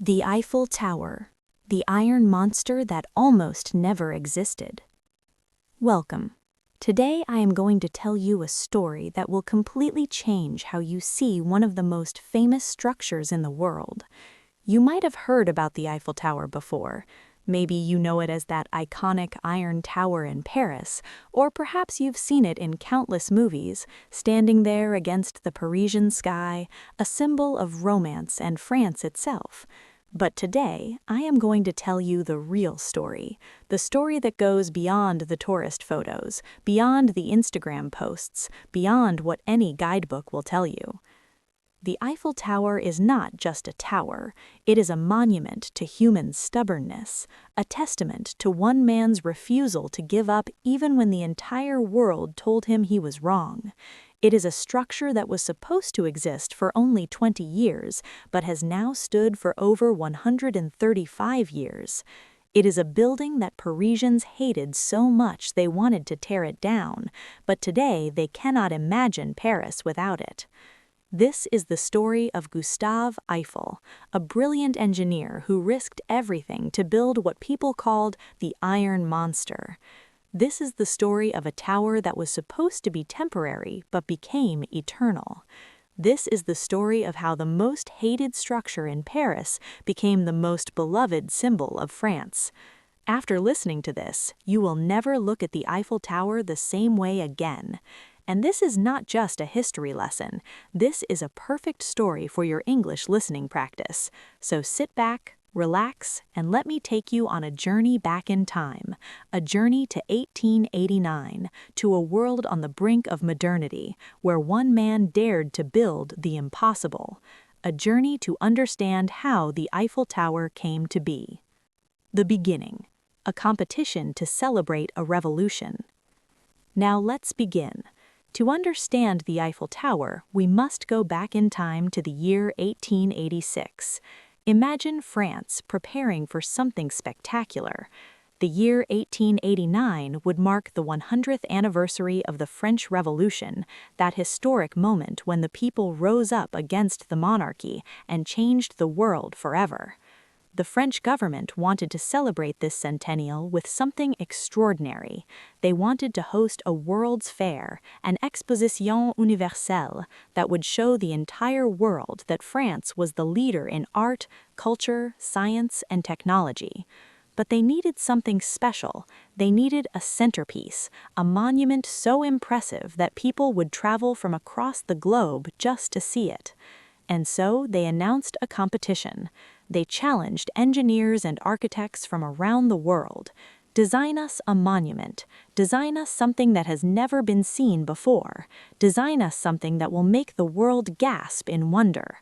The Eiffel Tower, the iron monster that almost never existed. Welcome. Today I am going to tell you a story that will completely change how you see one of the most famous structures in the world. You might have heard about the Eiffel Tower before. Maybe you know it as that iconic iron tower in Paris, or perhaps you've seen it in countless movies, standing there against the Parisian sky, a symbol of romance and France itself. But today, I am going to tell you the real story, the story that goes beyond the tourist photos, beyond the Instagram posts, beyond what any guidebook will tell you. The Eiffel Tower is not just a tower, it is a monument to human stubbornness, a testament to one man's refusal to give up even when the entire world told him he was wrong. It is a structure that was supposed to exist for only 20 years, but has now stood for over 135 years. It is a building that Parisians hated so much they wanted to tear it down, but today they cannot imagine Paris without it. This is the story of Gustave Eiffel, a brilliant engineer who risked everything to build what people called the Iron Monster. This is the story of a tower that was supposed to be temporary but became eternal. This is the story of how the most hated structure in Paris became the most beloved symbol of France. After listening to this, you will never look at the Eiffel Tower the same way again. And this is not just a history lesson. This is a perfect story for your English listening practice. So sit back, relax, and let me take you on a journey back in time, a journey to 1889, to a world on the brink of modernity, where one man dared to build the impossible, a journey to understand how the Eiffel Tower came to be. The beginning, a competition to celebrate a revolution. Now let's begin. To understand the Eiffel Tower, we must go back in time to the year 1886. Imagine France preparing for something spectacular. The year 1889 would mark the 100th anniversary of the French Revolution, that historic moment when the people rose up against the monarchy and changed the world forever. The French government wanted to celebrate this centennial with something extraordinary. They wanted to host a World's Fair, an exposition universelle, that would show the entire world that France was the leader in art, culture, science, and technology. But they needed something special. They needed a centerpiece, a monument so impressive that people would travel from across the globe just to see it. And so they announced a competition. They challenged engineers and architects from around the world. Design us a monument. Design us something that has never been seen before. Design us something that will make the world gasp in wonder.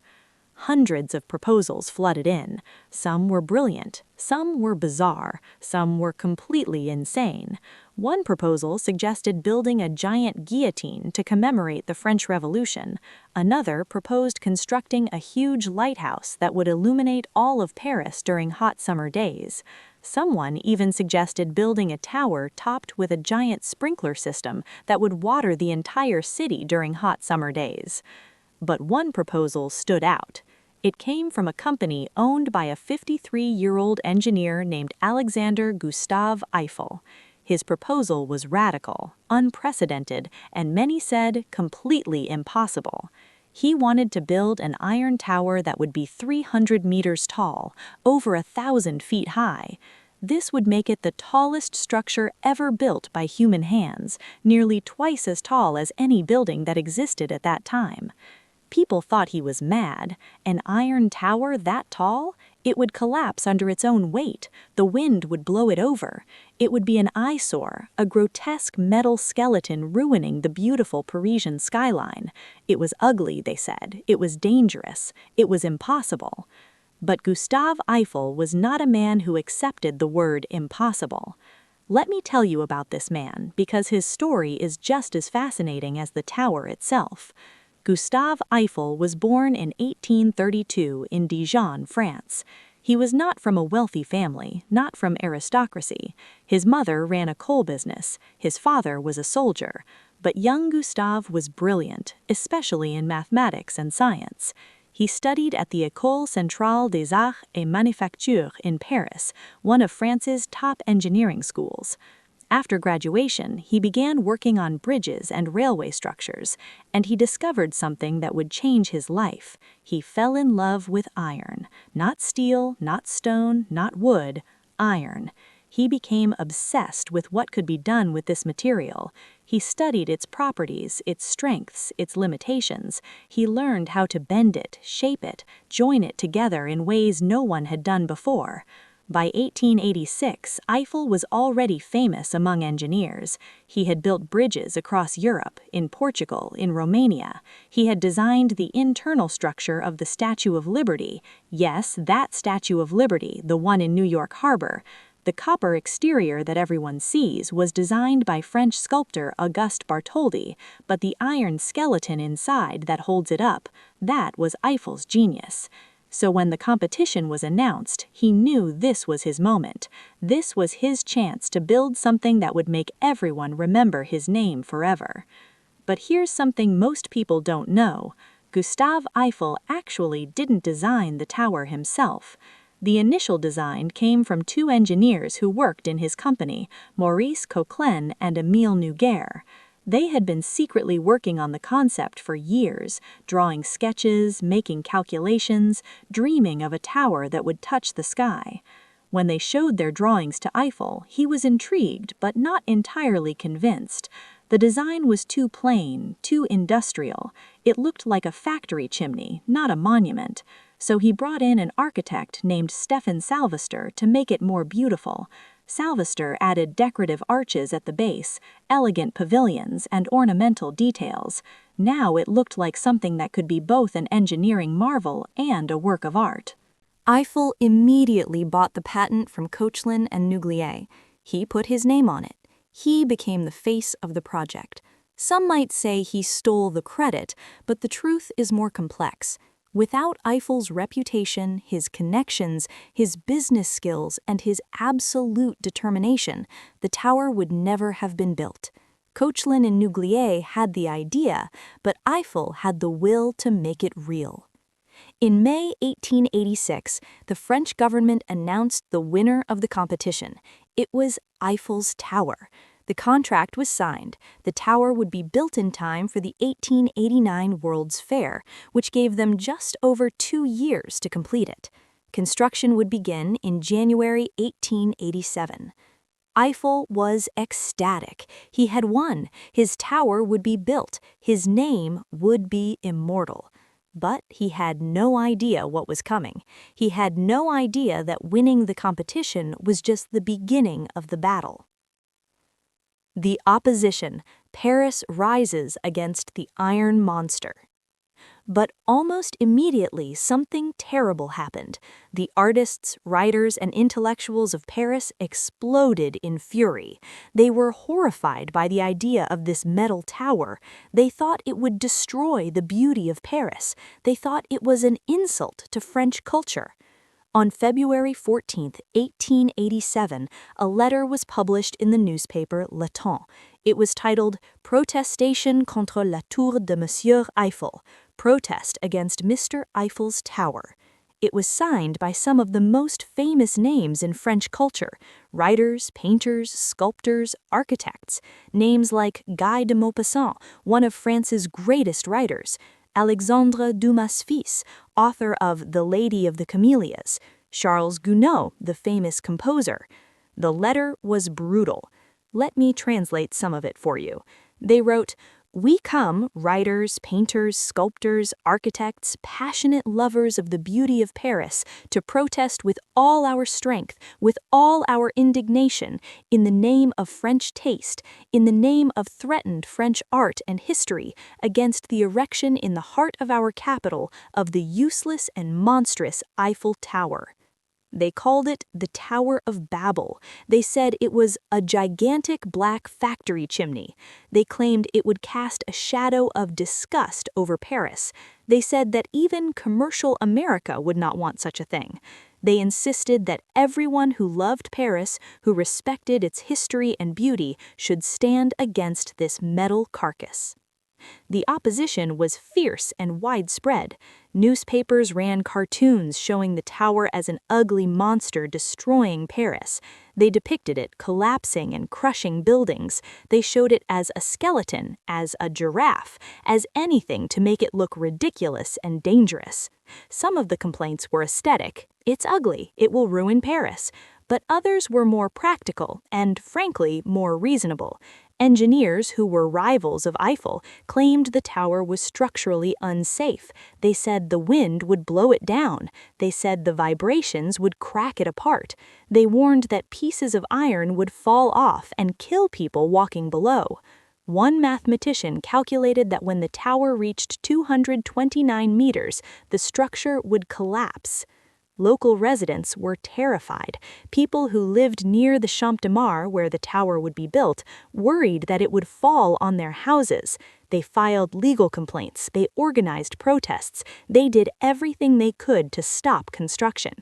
Hundreds of proposals flooded in. Some were brilliant, some were bizarre, some were completely insane. One proposal suggested building a giant guillotine to commemorate the French Revolution. Another proposed constructing a huge lighthouse that would illuminate all of Paris during hot summer days. Someone even suggested building a tower topped with a giant sprinkler system that would water the entire city during hot summer days. But one proposal stood out. It came from a company owned by a 53-year-old engineer named Alexander Gustave Eiffel. His proposal was radical, unprecedented, and many said completely impossible. He wanted to build an iron tower that would be 300 meters tall, over 1,000 feet high. This would make it the tallest structure ever built by human hands, nearly twice as tall as any building that existed at that time. People thought he was mad. An iron tower that tall? It would collapse under its own weight. The wind would blow it over. It would be an eyesore, a grotesque metal skeleton ruining the beautiful Parisian skyline. It was ugly, they said. It was dangerous. It was impossible. But Gustave Eiffel was not a man who accepted the word impossible. Let me tell you about this man, because his story is just as fascinating as the tower itself. Gustave Eiffel was born in 1832 in Dijon, France. He was not from a wealthy family, not from aristocracy. His mother ran a coal business. His father was a soldier. But young Gustave was brilliant, especially in mathematics and science. He studied at the École Centrale des Arts et Manufactures in Paris, one of France's top engineering schools. After graduation, he began working on bridges and railway structures, and he discovered something that would change his life. He fell in love with iron. Not steel, not stone, not wood, iron. He became obsessed with what could be done with this material. He studied its properties, its strengths, its limitations. He learned how to bend it, shape it, join it together in ways no one had done before. By 1886, Eiffel was already famous among engineers. He had built bridges across Europe, in Portugal, in Romania. He had designed the internal structure of the Statue of Liberty. Yes, that Statue of Liberty, the one in New York Harbor. The copper exterior that everyone sees was designed by French sculptor Auguste Bartholdi, but the iron skeleton inside that holds it up, that was Eiffel's genius. So when the competition was announced, he knew this was his moment. This was his chance to build something that would make everyone remember his name forever. But here's something most people don't know. Gustave Eiffel actually didn't design the tower himself. The initial design came from two engineers who worked in his company, Maurice Coquelin and Émile Noguer. They had been secretly working on the concept for years, drawing sketches, making calculations, dreaming of a tower that would touch the sky. When they showed their drawings to Eiffel, he was intrigued but not entirely convinced. The design was too plain, too industrial. It looked like a factory chimney, not a monument. So he brought in an architect named Stefan Salvester to make it more beautiful. Salvester added decorative arches at the base, elegant pavilions, and ornamental details. Now it looked like something that could be both an engineering marvel and a work of art. Eiffel immediately bought the patent from Coquelin and Noguer. He put his name on it. He became the face of the project. Some might say he stole the credit, but the truth is more complex. Without Eiffel's reputation, his connections, his business skills, and his absolute determination, the tower would never have been built. Coquelin and Noguer had the idea, but Eiffel had the will to make it real. In May 1886, the French government announced the winner of the competition. It was Eiffel's Tower. The contract was signed. The tower would be built in time for the 1889 World's Fair, which gave them just over 2 years to complete it. Construction would begin in January 1887. Eiffel was ecstatic. He had won. His tower would be built. His name would be immortal. But he had no idea what was coming. He had no idea that winning the competition was just the beginning of the battle. The opposition. Paris rises against the iron monster. But almost immediately, something terrible happened. The artists, writers, and intellectuals of Paris exploded in fury. They were horrified by the idea of this metal tower. They thought it would destroy the beauty of Paris. They thought it was an insult to French culture. On February 14, 1887, a letter was published in the newspaper Le Temps. It was titled Protestation contre la tour de Monsieur Eiffel, Protest against Mr. Eiffel's Tower. It was signed by some of the most famous names in French culture: writers, painters, sculptors, architects. Names like Guy de Maupassant, one of France's greatest writers; Alexandre Dumas fils, author of The Lady of the Camellias; Charles Gounod, the famous composer. The letter was brutal. Let me translate some of it for you. They wrote, "We come, writers, painters, sculptors, architects, passionate lovers of the beauty of Paris, to protest with all our strength, with all our indignation, in the name of French taste, in the name of threatened French art and history, against the erection in the heart of our capital of the useless and monstrous Eiffel Tower." They called it the Tower of Babel. They said it was a gigantic black factory chimney. They claimed it would cast a shadow of disgust over Paris. They said that even commercial America would not want such a thing. They insisted that everyone who loved Paris, who respected its history and beauty, should stand against this metal carcass. The opposition was fierce and widespread. Newspapers ran cartoons showing the tower as an ugly monster destroying Paris. They depicted it collapsing and crushing buildings. They showed it as a skeleton, as a giraffe, as anything to make it look ridiculous and dangerous. Some of the complaints were aesthetic. It's ugly, it will ruin Paris. But others were more practical and, frankly, more reasonable. Engineers who were rivals of Eiffel claimed the tower was structurally unsafe. They said the wind would blow it down. They said the vibrations would crack it apart. They warned that pieces of iron would fall off and kill people walking below. One mathematician calculated that when the tower reached 229 meters, the structure would collapse. Local residents were terrified. People who lived near the Champ de Mars, where the tower would be built, worried that it would fall on their houses. They filed legal complaints. They organized protests. They did everything they could to stop construction.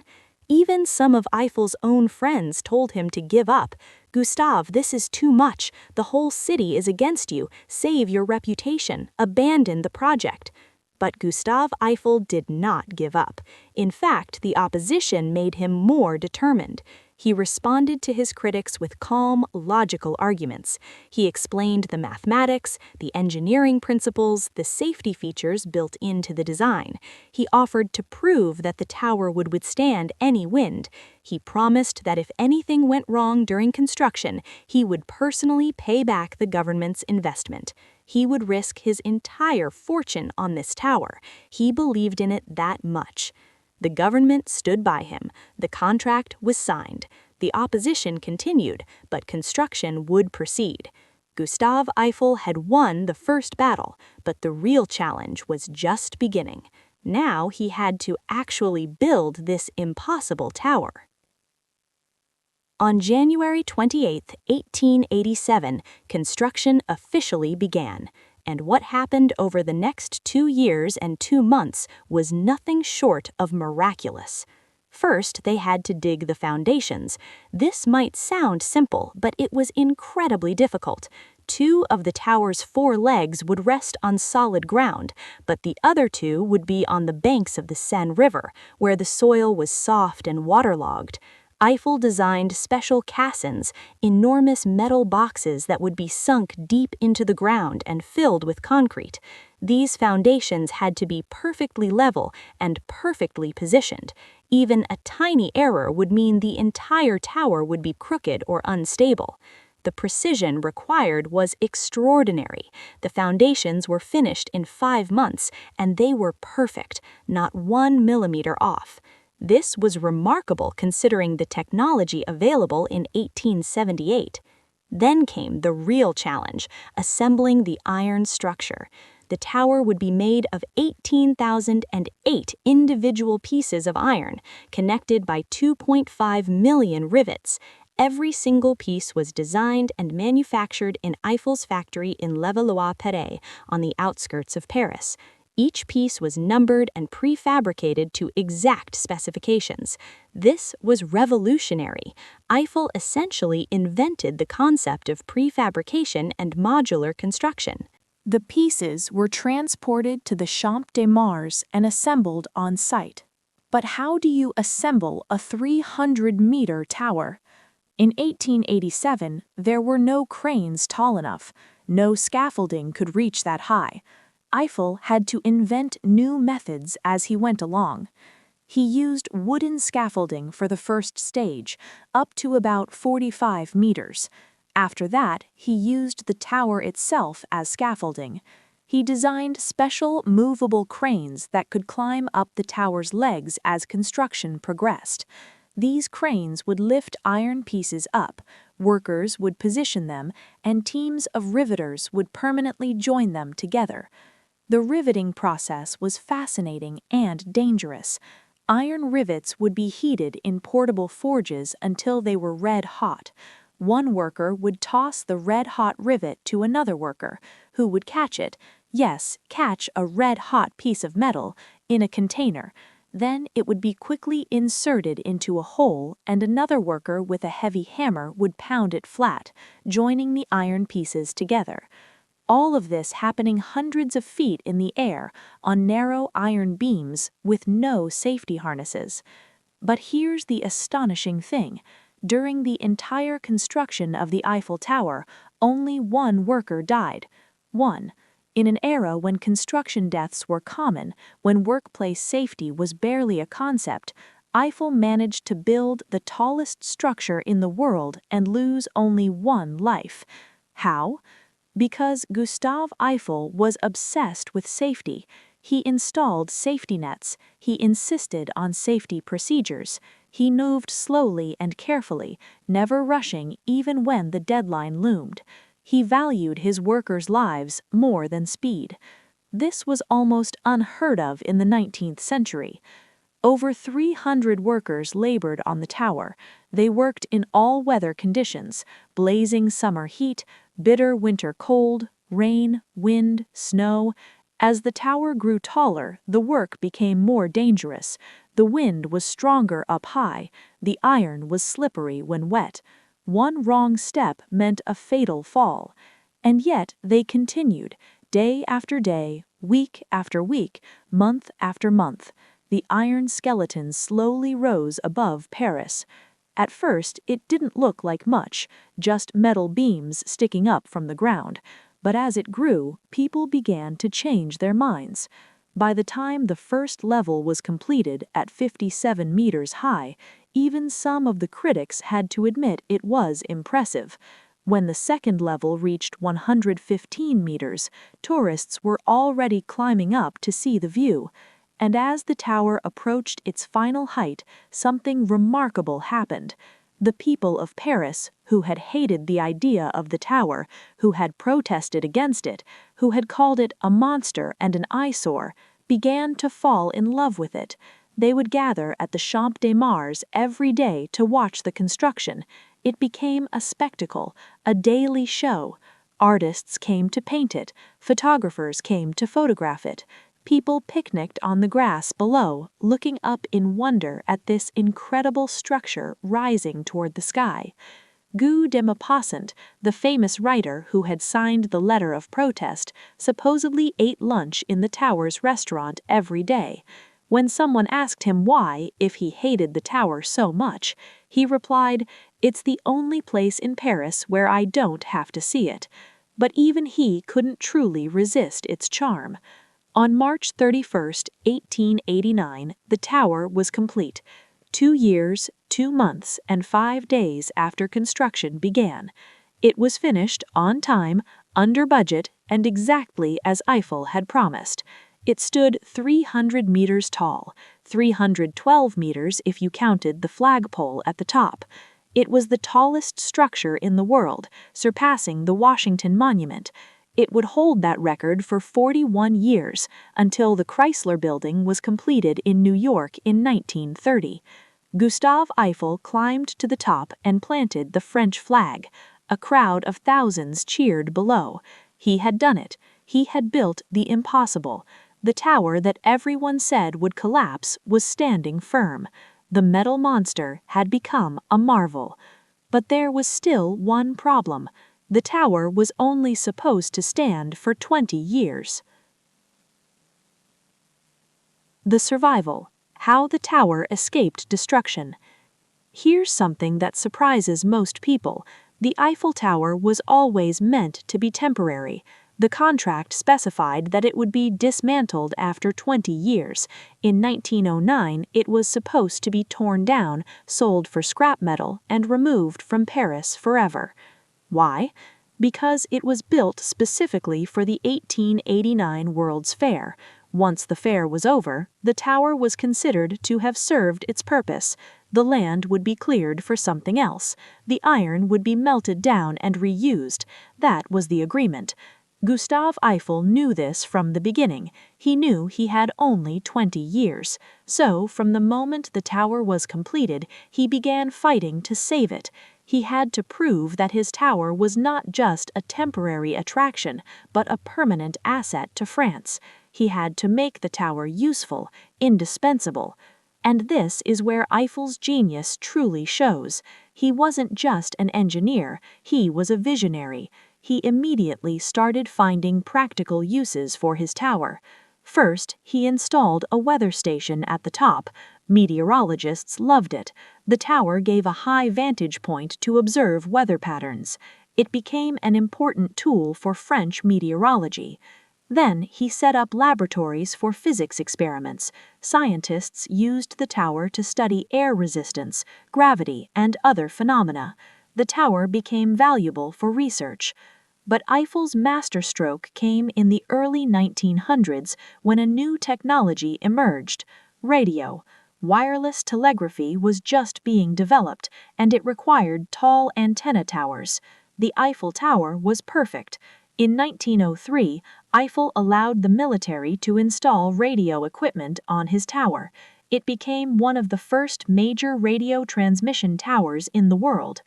Even some of Eiffel's own friends told him to give up. "Gustave, this is too much. The whole city is against you. Save your reputation. Abandon the project." But Gustave Eiffel did not give up. In fact, the opposition made him more determined. He responded to his critics with calm, logical arguments. He explained the mathematics, the engineering principles, the safety features built into the design. He offered to prove that the tower would withstand any wind. He promised that if anything went wrong during construction, he would personally pay back the government's investment. He would risk his entire fortune on this tower. He believed in it that much. The government stood by him. The contract was signed. The opposition continued, but construction would proceed. Gustave Eiffel had won the first battle, but the real challenge was just beginning. Now he had to actually build this impossible tower. On January 28, 1887, construction officially began. And what happened over the next 2 years and 2 months was nothing short of miraculous. First, they had to dig the foundations. This might sound simple, but it was incredibly difficult. 2 of the tower's 4 legs would rest on solid ground, but the other 2 would be on the banks of the Seine River, where the soil was soft and waterlogged. Eiffel designed special caissons, enormous metal boxes that would be sunk deep into the ground and filled with concrete. These foundations had to be perfectly level and perfectly positioned. Even a tiny error would mean the entire tower would be crooked or unstable. The precision required was extraordinary. The foundations were finished in 5 months, and they were perfect, not 1 millimeter off. This was remarkable considering the technology available in 1878. Then came the real challenge, assembling the iron structure. The tower would be made of 18,008 individual pieces of iron, connected by 2.5 million rivets. Every single piece was designed and manufactured in Eiffel's factory in Levallois-Perret, on the outskirts of Paris. Each piece was numbered and prefabricated to exact specifications. This was revolutionary. Eiffel essentially invented the concept of prefabrication and modular construction. The pieces were transported to the Champ de Mars and assembled on site. But how do you assemble a 300-meter tower? In 1887, there were no cranes tall enough. No scaffolding could reach that high. Eiffel had to invent new methods as he went along. He used wooden scaffolding for the first stage, up to about 45 meters. After that, he used the tower itself as scaffolding. He designed special movable cranes that could climb up the tower's legs as construction progressed. These cranes would lift iron pieces up, workers would position them, and teams of riveters would permanently join them together. The riveting process was fascinating and dangerous. Iron rivets would be heated in portable forges until they were red hot. One worker would toss the red-hot rivet to another worker, who would catch it, yes, catch a red-hot piece of metal, in a container. Then it would be quickly inserted into a hole, and another worker with a heavy hammer would pound it flat, joining the iron pieces together. All of this happening hundreds of feet in the air on narrow iron beams with no safety harnesses. But here's the astonishing thing. During the entire construction of the Eiffel Tower, only one worker died. One. In an era when construction deaths were common, when workplace safety was barely a concept, Eiffel managed to build the tallest structure in the world and lose only one life. How? Because Gustave Eiffel was obsessed with safety. He installed safety nets, he insisted on safety procedures, he moved slowly and carefully, never rushing even when the deadline loomed. He valued his workers' lives more than speed. This was almost unheard of in the 19th century. Over 300 workers labored on the tower. They worked in all weather conditions: blazing summer heat, bitter winter cold, rain, wind, snow. As the tower grew taller, the work became more dangerous. The wind was stronger up high. The iron was slippery when wet. One wrong step meant a fatal fall. And yet they continued, day after day, week after week, month after month. The iron skeleton slowly rose above Paris. At first, it didn't look like much, just metal beams sticking up from the ground. But as it grew, people began to change their minds. By the time the first level was completed at 57 meters high, even some of the critics had to admit it was impressive. When the second level reached 115 meters, tourists were already climbing up to see the view. And as the tower approached its final height, something remarkable happened. The people of Paris, who had hated the idea of the tower, who had protested against it, who had called it a monster and an eyesore, began to fall in love with it. They would gather at the Champ de Mars every day to watch the construction. It became a spectacle, a daily show. Artists came to paint it, photographers came to photograph it. People picnicked on the grass below, looking up in wonder at this incredible structure rising toward the sky. Guy de Maupassant, the famous writer who had signed the letter of protest, supposedly ate lunch in the tower's restaurant every day. When someone asked him why, if he hated the tower so much, he replied, "It's the only place in Paris where I don't have to see it." But even he couldn't truly resist its charm. On March 31, 1889, the tower was complete. 2 years, 2 months, and 5 days after construction began. It was finished on time, under budget, and exactly as Eiffel had promised. It stood 300 meters tall, 312 meters if you counted the flagpole at the top. It was the tallest structure in the world, surpassing the Washington Monument. It would hold that record for 41 years, until the Chrysler Building was completed in New York in 1930. Gustave Eiffel climbed to the top and planted the French flag. A crowd of thousands cheered below. He had done it. He had built the impossible. The tower that everyone said would collapse was standing firm. The metal monster had become a marvel. But there was still one problem. The tower was only supposed to stand for 20 years. The survival. How the tower escaped destruction. Here's something that surprises most people. The Eiffel Tower was always meant to be temporary. The contract specified that it would be dismantled after 20 years. In 1909, it was supposed to be torn down, sold for scrap metal, and removed from Paris forever. Why? Because it was built specifically for the 1889 World's Fair. Once the fair was over, the tower was considered to have served its purpose. The land would be cleared for something else. The iron would be melted down and reused. That was the agreement. Gustave Eiffel knew this from the beginning. He knew he had only 20 years. So, from the moment the tower was completed, he began fighting to save it. He had to prove that his tower was not just a temporary attraction, but a permanent asset to France. He had to make the tower useful, indispensable. And this is where Eiffel's genius truly shows. He wasn't just an engineer, he was a visionary. he immediately started finding practical uses for his tower. First, he installed a weather station at the top. Meteorologists loved it. The tower gave a high vantage point to observe weather patterns. It became an important tool for French meteorology. Then he set up laboratories for physics experiments. Scientists used the tower to study air resistance, gravity, and other phenomena. The tower became valuable for research. But Eiffel's masterstroke came in the early 1900s when a new technology emerged: radio. Wireless telegraphy was just being developed, and it required tall antenna towers. The Eiffel Tower was perfect. In 1903, Eiffel allowed the military to install radio equipment on his tower. It became one of the first major radio transmission towers in the world.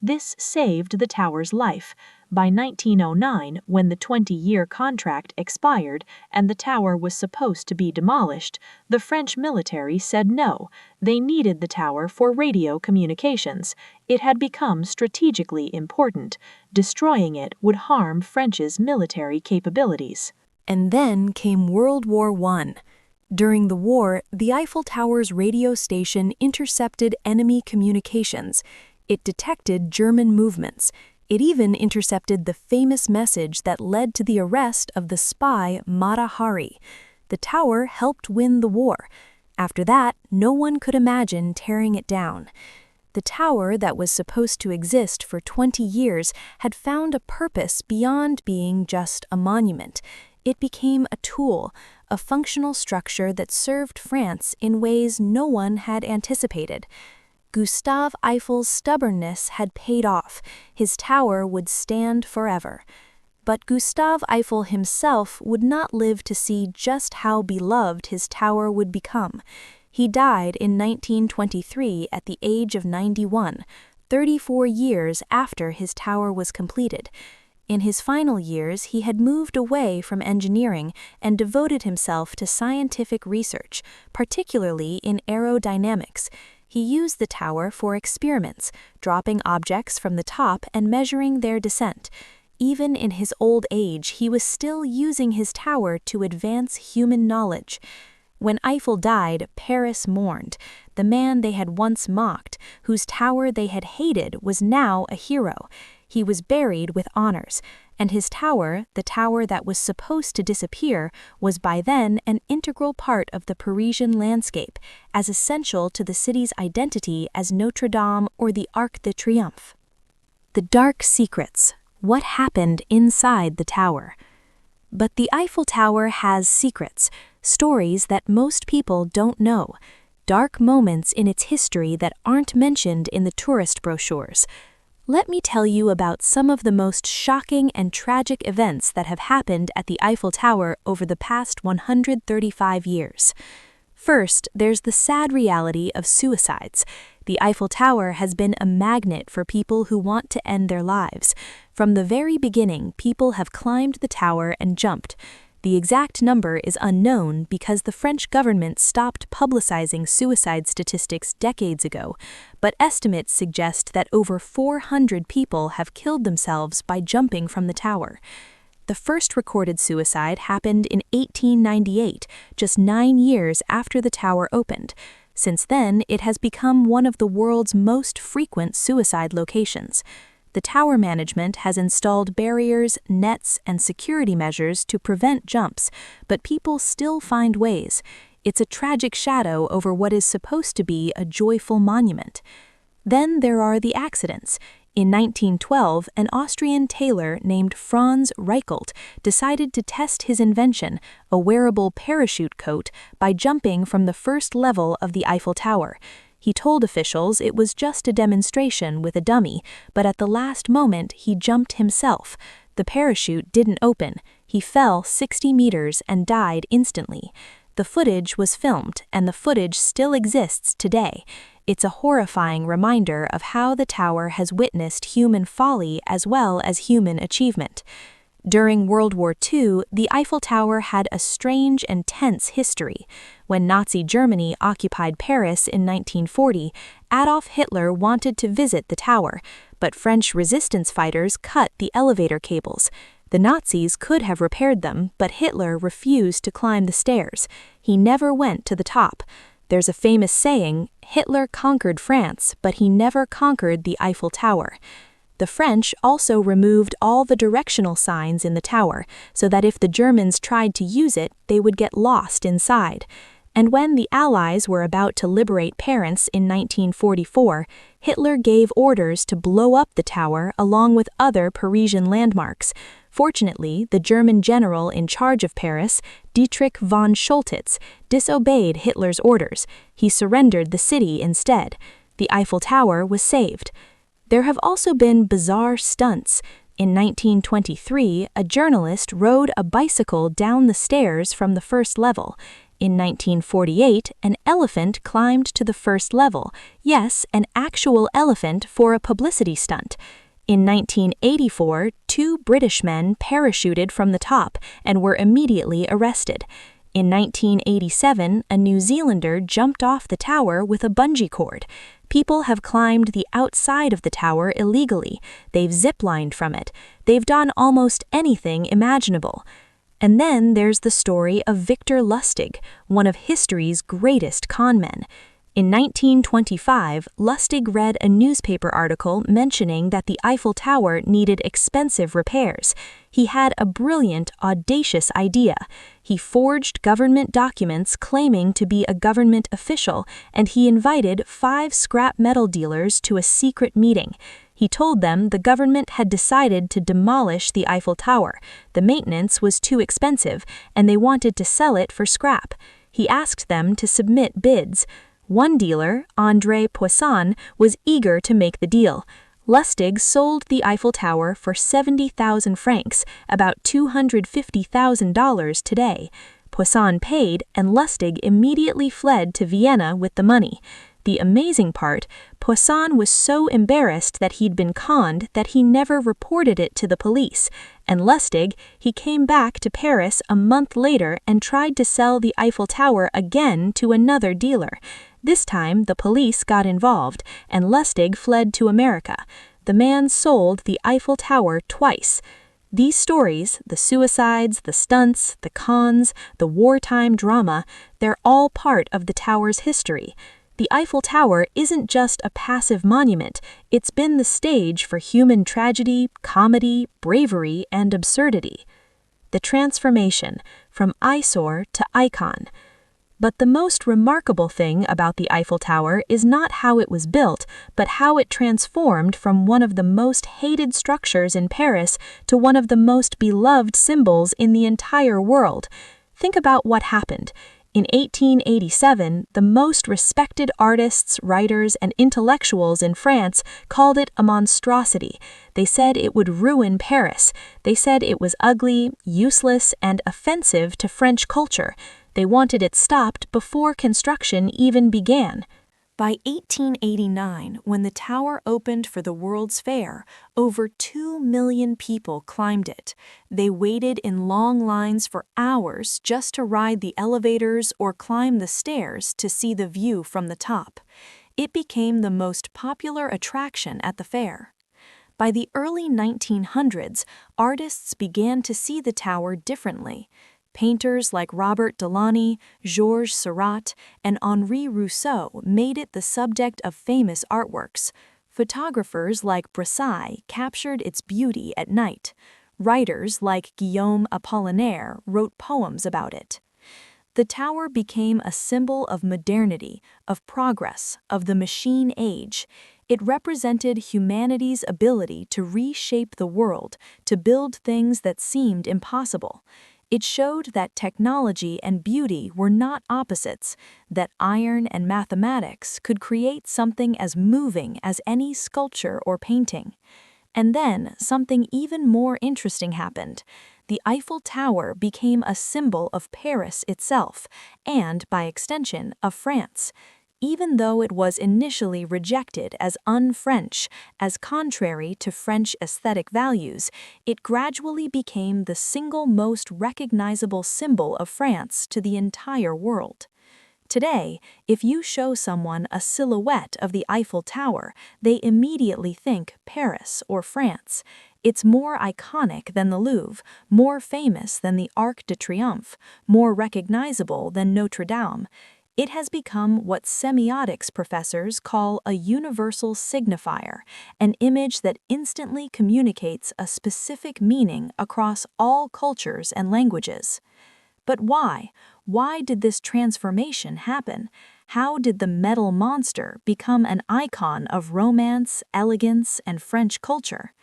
This saved the tower's life. By 1909, when the 20-year contract expired and the tower was supposed to be demolished, the French military said no. They needed the tower for radio communications. It had become strategically important. Destroying it would harm France's military capabilities. And then came World War I. During the war, the Eiffel Tower's radio station intercepted enemy communications. It detected German movements. It even intercepted the famous message that led to the arrest of the spy Mata Hari. The tower helped win the war. After that, no one could imagine tearing it down. The tower that was supposed to exist for 20 years had found a purpose beyond being just a monument. It became a tool, a functional structure that served France in ways no one had anticipated. Gustave Eiffel's stubbornness had paid off. His tower would stand forever. But Gustave Eiffel himself would not live to see just how beloved his tower would become. He died in 1923 at the age of 91, 34 years after his tower was completed. In his final years, he had moved away from engineering and devoted himself to scientific research, particularly in aerodynamics. He used the tower for experiments, dropping objects from the top and measuring their descent. Even in his old age, he was still using his tower to advance human knowledge. When Eiffel died, Paris mourned. The man they had once mocked, whose tower they had hated, was now a hero. He was buried with honors, and his tower, the tower that was supposed to disappear, was by then an integral part of the Parisian landscape, as essential to the city's identity as Notre Dame or the Arc de Triomphe. The dark secrets. What happened inside the tower? But the Eiffel Tower has secrets, stories that most people don't know, dark moments in its history that aren't mentioned in the tourist brochures. Let me tell you about some of the most shocking and tragic events that have happened at the Eiffel Tower over the past 135 years. First, there's the sad reality of suicides. The Eiffel Tower has been a magnet for people who want to end their lives. From the very beginning, people have climbed the tower and jumped. The exact number is unknown because the French government stopped publicizing suicide statistics decades ago, but estimates suggest that over 400 people have killed themselves by jumping from the tower. The first recorded suicide happened in 1898, just 9 years after the tower opened. Since then, it has become one of the world's most frequent suicide locations. The tower management has installed barriers, nets, and security measures to prevent jumps, but people still find ways. It's a tragic shadow over what is supposed to be a joyful monument. Then there are the accidents. In 1912, an Austrian tailor named Franz Reichelt decided to test his invention, a wearable parachute coat, by jumping from the first level of the Eiffel Tower. He told officials it was just a demonstration with a dummy, but at the last moment he jumped himself. The parachute didn't open. He fell 60 meters and died instantly. The footage was filmed, and the footage still exists today. It's a horrifying reminder of how the tower has witnessed human folly as well as human achievement. During World War II, the Eiffel Tower had a strange and tense history. When Nazi Germany occupied Paris in 1940, Adolf Hitler wanted to visit the tower, but French resistance fighters cut the elevator cables. The Nazis could have repaired them, but Hitler refused to climb the stairs. He never went to the top. There's a famous saying, Hitler conquered France, but he never conquered the Eiffel Tower. The French also removed all the directional signs in the tower, so that if the Germans tried to use it, they would get lost inside. And when the Allies were about to liberate Paris in 1944, Hitler gave orders to blow up the tower along with other Parisian landmarks. Fortunately, the German general in charge of Paris, Dietrich von Schultitz, disobeyed Hitler's orders. He surrendered the city instead. The Eiffel Tower was saved. There have also been bizarre stunts. In 1923, a journalist rode a bicycle down the stairs from the first level. In 1948, an elephant climbed to the first level. Yes, an actual elephant for a publicity stunt. In 1984, 2 British men parachuted from the top and were immediately arrested. In 1987, a New Zealander jumped off the tower with a bungee cord. People have climbed the outside of the tower illegally. They've ziplined from it. They've done almost anything imaginable. And then there's the story of Victor Lustig, one of history's greatest con men. In 1925, Lustig read a newspaper article mentioning that the Eiffel Tower needed expensive repairs. He had a brilliant, audacious idea. He forged government documents claiming to be a government official, and he invited 5 scrap metal dealers to a secret meeting. He told them the government had decided to demolish the Eiffel Tower. The maintenance was too expensive, and they wanted to sell it for scrap. He asked them to submit bids. One dealer, André Poisson, was eager to make the deal. Lustig sold the Eiffel Tower for 70,000 francs, about $250,000 today. Poisson paid, and Lustig immediately fled to Vienna with the money. The amazing part, Poisson was so embarrassed that he'd been conned that he never reported it to the police. And Lustig, he came back to Paris a month later and tried to sell the Eiffel Tower again to another dealer. This time, the police got involved, and Lustig fled to America. The man sold the Eiffel Tower twice. These stories, the suicides, the stunts, the cons, the wartime drama, they're all part of the tower's history. The Eiffel Tower isn't just a passive monument, it's been the stage for human tragedy, comedy, bravery, and absurdity. The transformation, from eyesore to icon. But the most remarkable thing about the Eiffel Tower is not how it was built, but how it transformed from one of the most hated structures in Paris to one of the most beloved symbols in the entire world. Think about what happened. In 1887, the most respected artists, writers, and intellectuals in France called it a monstrosity. They said it would ruin Paris. They said it was ugly, useless, and offensive to French culture. They wanted it stopped before construction even began. By 1889, when the tower opened for the World's Fair, over 2 million people climbed it. They waited in long lines for hours just to ride the elevators or climb the stairs to see the view from the top. It became the most popular attraction at the fair. By the early 1900s, artists began to see the tower differently. Painters like Robert Delaunay, Georges Seurat, and Henri Rousseau made it the subject of famous artworks. Photographers like Brassai captured its beauty at night. Writers like Guillaume Apollinaire wrote poems about it. The tower became a symbol of modernity, of progress, of the machine age. It represented humanity's ability to reshape the world, to build things that seemed impossible. It showed that technology and beauty were not opposites, that iron and mathematics could create something as moving as any sculpture or painting. And then something even more interesting happened. The Eiffel Tower became a symbol of Paris itself, and, by extension, of France. Even though it was initially rejected as un-French, as contrary to French aesthetic values, it gradually became the single most recognizable symbol of France to the entire world. Today, if you show someone a silhouette of the Eiffel Tower, they immediately think Paris or France. It's more iconic than the Louvre, more famous than the Arc de Triomphe, more recognizable than Notre Dame. It has become what semiotics professors call a universal signifier, an image that instantly communicates a specific meaning across all cultures and languages. But why? Why did this transformation happen? How did the metal monster become an icon of romance, elegance, and French culture?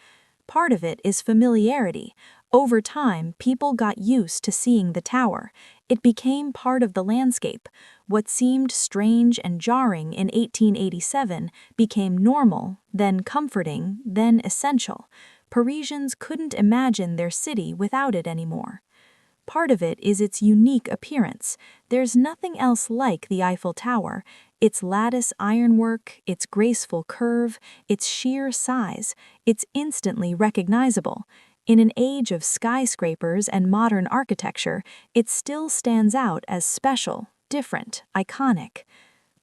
Part of it is familiarity. Over time, people got used to seeing the tower. It became part of the landscape. What seemed strange and jarring in 1887 became normal, then comforting, then essential. Parisians couldn't imagine their city without it anymore. Part of it is its unique appearance. There's nothing else like the Eiffel Tower. Its lattice ironwork, its graceful curve, its sheer size, it's instantly recognizable. In an age of skyscrapers and modern architecture, it still stands out as special, different, iconic.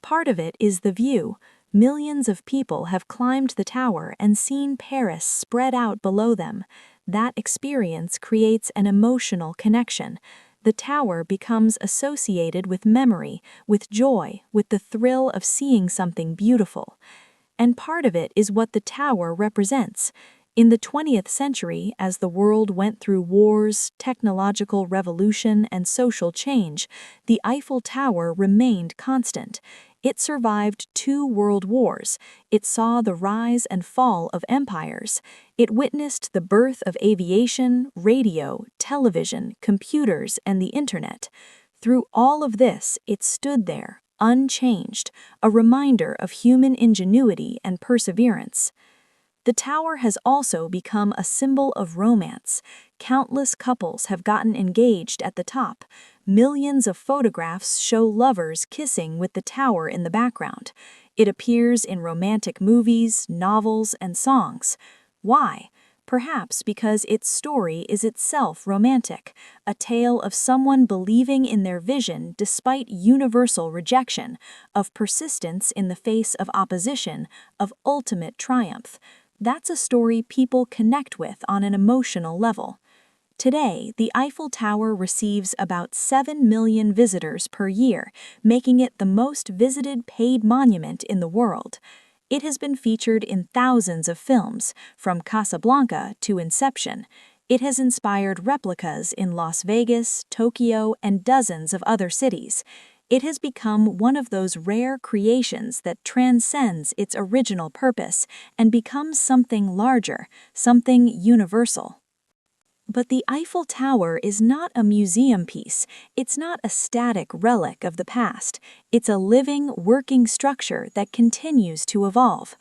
Part of it is the view. Millions of people have climbed the tower and seen Paris spread out below them. That experience creates an emotional connection. The tower becomes associated with memory, with joy, with the thrill of seeing something beautiful. And part of it is what the tower represents. In the 20th century, as the world went through wars, technological revolution, and social change, the Eiffel Tower remained constant. It survived 2 world wars. It saw the rise and fall of empires. It witnessed the birth of aviation, radio, television, computers, and the internet. Through all of this, it stood there, unchanged, a reminder of human ingenuity and perseverance. The tower has also become a symbol of romance. Countless couples have gotten engaged at the top. Millions of photographs show lovers kissing with the tower in the background. It appears in romantic movies, novels, and songs. Why? Perhaps because its story is itself romantic, a tale of someone believing in their vision despite universal rejection, of persistence in the face of opposition, of ultimate triumph. That's a story people connect with on an emotional level. Today, the Eiffel Tower receives about 7 million visitors per year, making it the most visited paid monument in the world. It has been featured in thousands of films, from Casablanca to Inception. It has inspired replicas in Las Vegas, Tokyo, and dozens of other cities. It has become one of those rare creations that transcends its original purpose and becomes something larger, something universal. But the Eiffel Tower is not a museum piece. It's not a static relic of the past. It's a living, working structure that continues to evolve.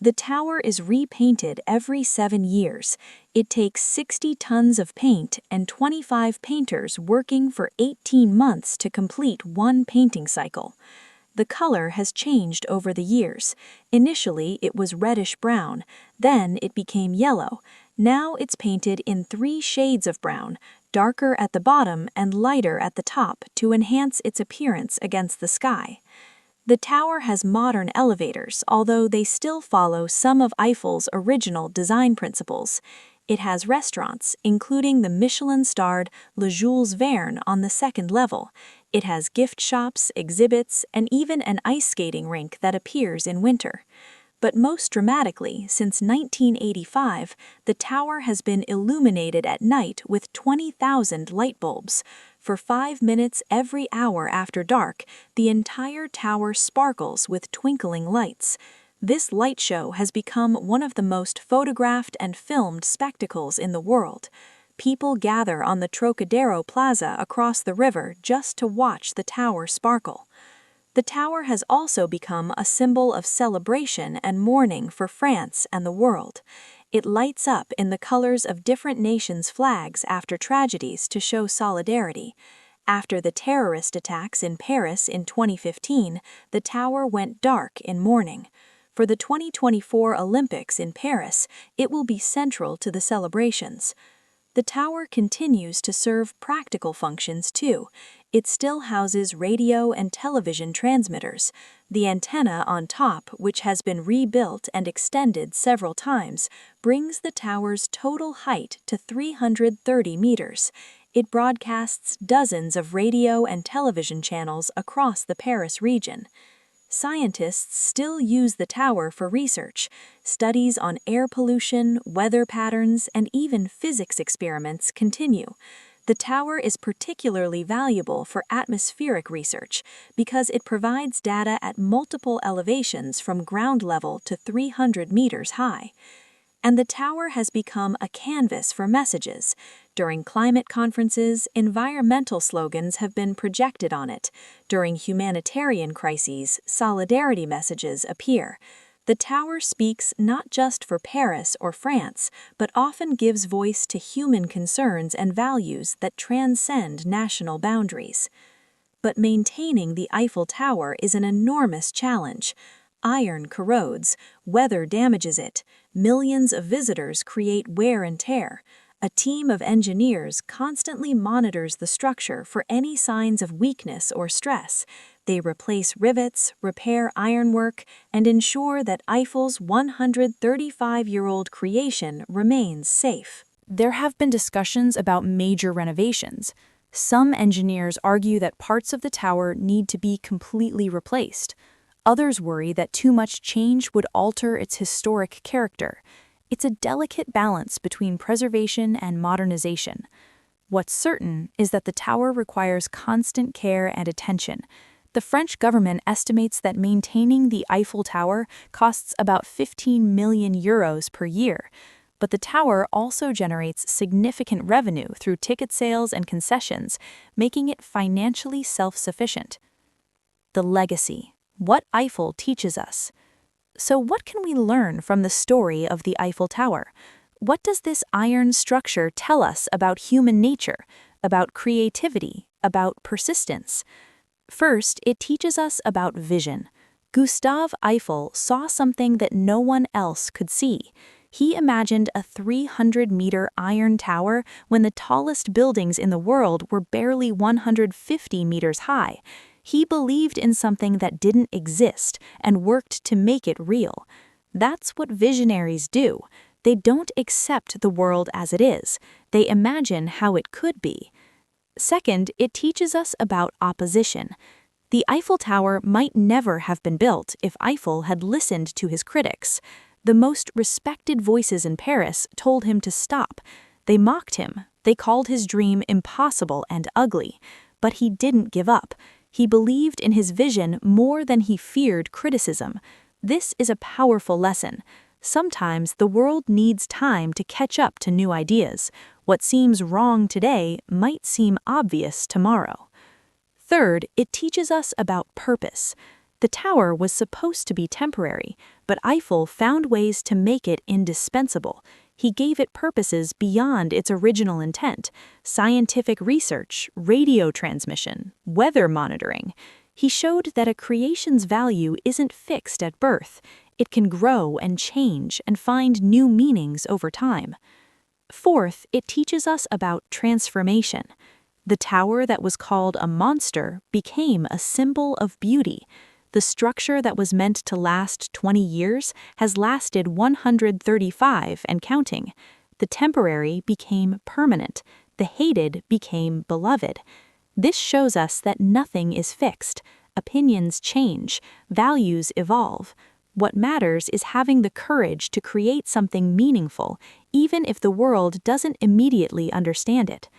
The tower is repainted every 7 years. It takes 60 tons of paint and 25 painters working for 18 months to complete one painting cycle. The color has changed over the years. Initially, it was reddish-brown. Then it became yellow. Now it's painted in 3 shades of brown, darker at the bottom and lighter at the top to enhance its appearance against the sky. The tower has modern elevators, although they still follow some of Eiffel's original design principles. It has restaurants, including the Michelin-starred Le Jules Verne on the 2nd level. It has gift shops, exhibits, and even an ice skating rink that appears in winter. But most dramatically, since 1985, the tower has been illuminated at night with 20,000 light bulbs. For 5 minutes every hour after dark, the entire tower sparkles with twinkling lights. This light show has become one of the most photographed and filmed spectacles in the world. People gather on the Trocadero Plaza across the river just to watch the tower sparkle. The tower has also become a symbol of celebration and mourning for France and the world. It lights up in the colors of different nations' flags after tragedies to show solidarity. After the terrorist attacks in Paris in 2015, the tower went dark in mourning. For the 2024 Olympics in Paris, it will be central to the celebrations. The tower continues to serve practical functions too. It still houses radio and television transmitters. The antenna on top, which has been rebuilt and extended several times, brings the tower's total height to 330 meters. It broadcasts dozens of radio and television channels across the Paris region. Scientists still use the tower for research. Studies on air pollution, weather patterns, and even physics experiments continue. The tower is particularly valuable for atmospheric research because it provides data at multiple elevations from ground level to 300 meters high. And the tower has become a canvas for messages. During climate conferences, environmental slogans have been projected on it. During humanitarian crises, solidarity messages appear. The tower speaks not just for Paris or France, but often gives voice to human concerns and values that transcend national boundaries. But maintaining the Eiffel Tower is an enormous challenge. Iron corrodes, weather damages it, millions of visitors create wear and tear. A team of engineers constantly monitors the structure for any signs of weakness or stress. They replace rivets, repair ironwork, and ensure that Eiffel's 135-year-old creation remains safe. There have been discussions about major renovations. Some engineers argue that parts of the tower need to be completely replaced. Others worry that too much change would alter its historic character. It's a delicate balance between preservation and modernization. What's certain is that the tower requires constant care and attention. The French government estimates that maintaining the Eiffel Tower costs about 15 million euros per year. But the tower also generates significant revenue through ticket sales and concessions, making it financially self-sufficient. The legacy. What Eiffel teaches us. So what can we learn from the story of the Eiffel Tower? What does this iron structure tell us about human nature, about creativity, about persistence? First, it teaches us about vision. Gustave Eiffel saw something that no one else could see. He imagined a 300-meter iron tower when the tallest buildings in the world were barely 150 meters high. He believed in something that didn't exist and worked to make it real. That's what visionaries do. They don't accept the world as it is. They imagine how it could be. Second, it teaches us about opposition. The Eiffel Tower might never have been built if Eiffel had listened to his critics. The most respected voices in Paris told him to stop. They mocked him. They called his dream impossible and ugly. But he didn't give up. He believed in his vision more than he feared criticism. This is a powerful lesson. Sometimes the world needs time to catch up to new ideas. What seems wrong today might seem obvious tomorrow. Third, it teaches us about purpose. The tower was supposed to be temporary, but Eiffel found ways to make it indispensable. He gave it purposes beyond its original intent: scientific research, radio transmission, weather monitoring. He showed that a creation's value isn't fixed at birth. It can grow and change and find new meanings over time. Fourth, it teaches us about transformation. The tower that was called a monster became a symbol of beauty. The structure that was meant to last 20 years has lasted 135 and counting. The temporary became permanent. The hated became beloved. This shows us that nothing is fixed. Opinions change. Values evolve. What matters is having the courage to create something meaningful, even if the world doesn't immediately understand it.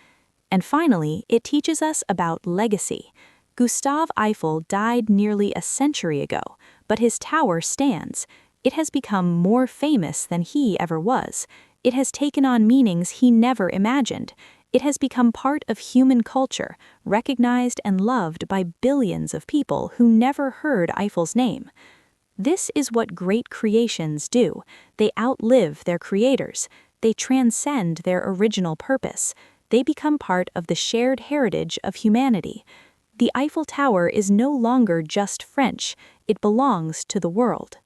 And finally, it teaches us about legacy. Gustave Eiffel died nearly a century ago, but his tower stands. It has become more famous than he ever was. It has taken on meanings he never imagined. It has become part of human culture, recognized and loved by billions of people who never heard Eiffel's name. This is what great creations do. They outlive their creators. They transcend their original purpose. They become part of the shared heritage of humanity. The Eiffel Tower is no longer just French, it belongs to the world.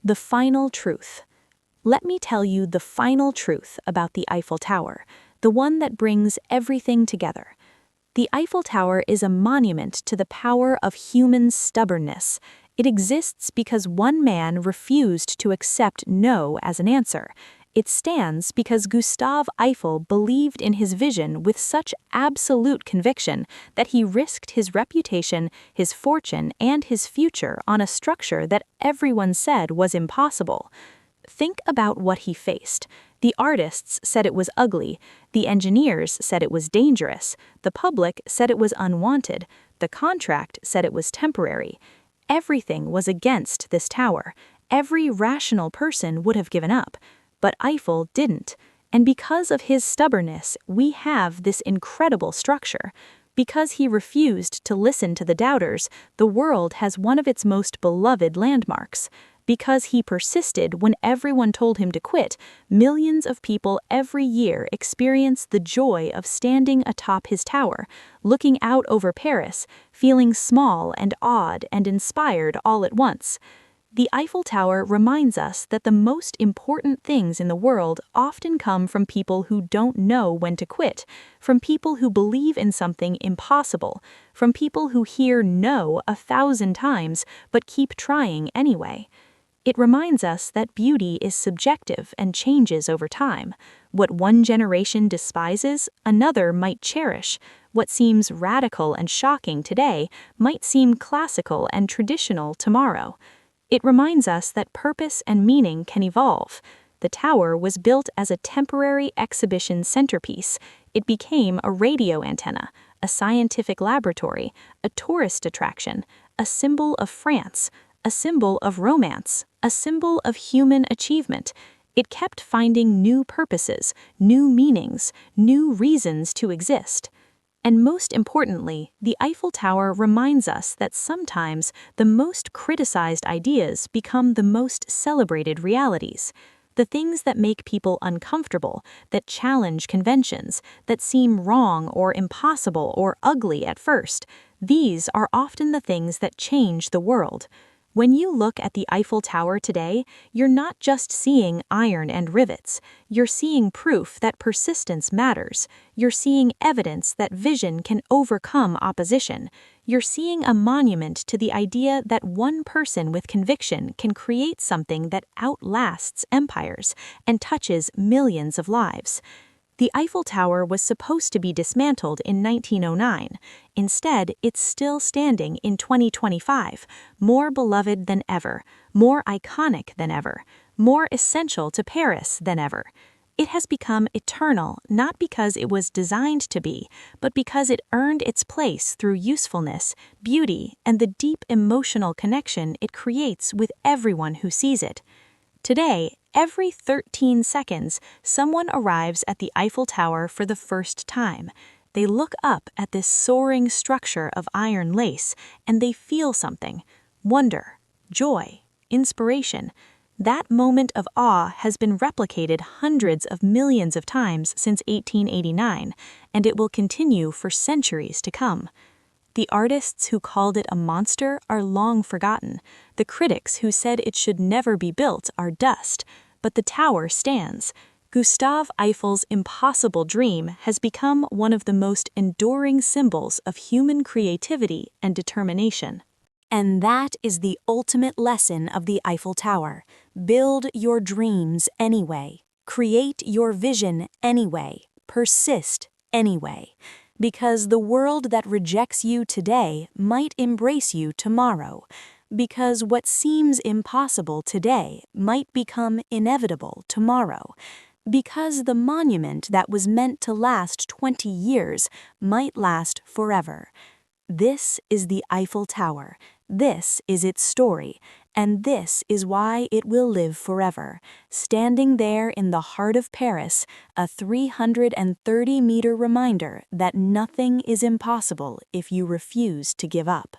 The final truth. Let me tell you the final truth about the Eiffel Tower, the one that brings everything together. The Eiffel Tower is a monument to the power of human stubbornness. It exists because one man refused to accept no as an answer. It stands because Gustave Eiffel believed in his vision with such absolute conviction that he risked his reputation, his fortune, and his future on a structure that everyone said was impossible. Think about what he faced. The artists said it was ugly, the engineers said it was dangerous, the public said it was unwanted, the contract said it was temporary. Everything was against this tower. Every rational person would have given up. But Eiffel didn't, and because of his stubbornness, we have this incredible structure. Because he refused to listen to the doubters, the world has one of its most beloved landmarks. Because he persisted when everyone told him to quit, millions of people every year experience the joy of standing atop his tower, looking out over Paris, feeling small and awed and inspired all at once. The Eiffel Tower reminds us that the most important things in the world often come from people who don't know when to quit, from people who believe in something impossible, from people who hear no 1,000 times but keep trying anyway. It reminds us that beauty is subjective and changes over time. What one generation despises, another might cherish. What seems radical and shocking today might seem classical and traditional tomorrow. It reminds us that purpose and meaning can evolve. The tower was built as a temporary exhibition centerpiece. It became a radio antenna, a scientific laboratory, a tourist attraction, a symbol of France, a symbol of romance, a symbol of human achievement. It kept finding new purposes, new meanings, new reasons to exist. And most importantly, the Eiffel Tower reminds us that sometimes the most criticized ideas become the most celebrated realities. The things that make people uncomfortable, that challenge conventions, that seem wrong or impossible or ugly at first, these are often the things that change the world. When you look at the Eiffel Tower today, you're not just seeing iron and rivets. You're seeing proof that persistence matters. You're seeing evidence that vision can overcome opposition. You're seeing a monument to the idea that one person with conviction can create something that outlasts empires and touches millions of lives. The Eiffel Tower was supposed to be dismantled in 1909. Instead, it's still standing in 2025, more beloved than ever, more iconic than ever, more essential to Paris than ever. It has become eternal not because it was designed to be, but because it earned its place through usefulness, beauty, and the deep emotional connection it creates with everyone who sees it. Today, every 13 seconds, someone arrives at the Eiffel Tower for the first time. They look up at this soaring structure of iron lace, and they feel something: wonder, joy, inspiration. That moment of awe has been replicated hundreds of millions of times since 1889, and it will continue for centuries to come. The artists who called it a monster are long forgotten. The critics who said it should never be built are dust. But the tower stands. Gustave Eiffel's impossible dream has become one of the most enduring symbols of human creativity and determination. And that is the ultimate lesson of the Eiffel Tower. Build your dreams anyway. Create your vision anyway. Persist anyway. Because the world that rejects you today might embrace you tomorrow. Because what seems impossible today might become inevitable tomorrow. Because the monument that was meant to last 20 years might last forever. This is the Eiffel Tower. This is its story, and this is why it will live forever, standing there in the heart of Paris, a 330-meter reminder that nothing is impossible if you refuse to give up.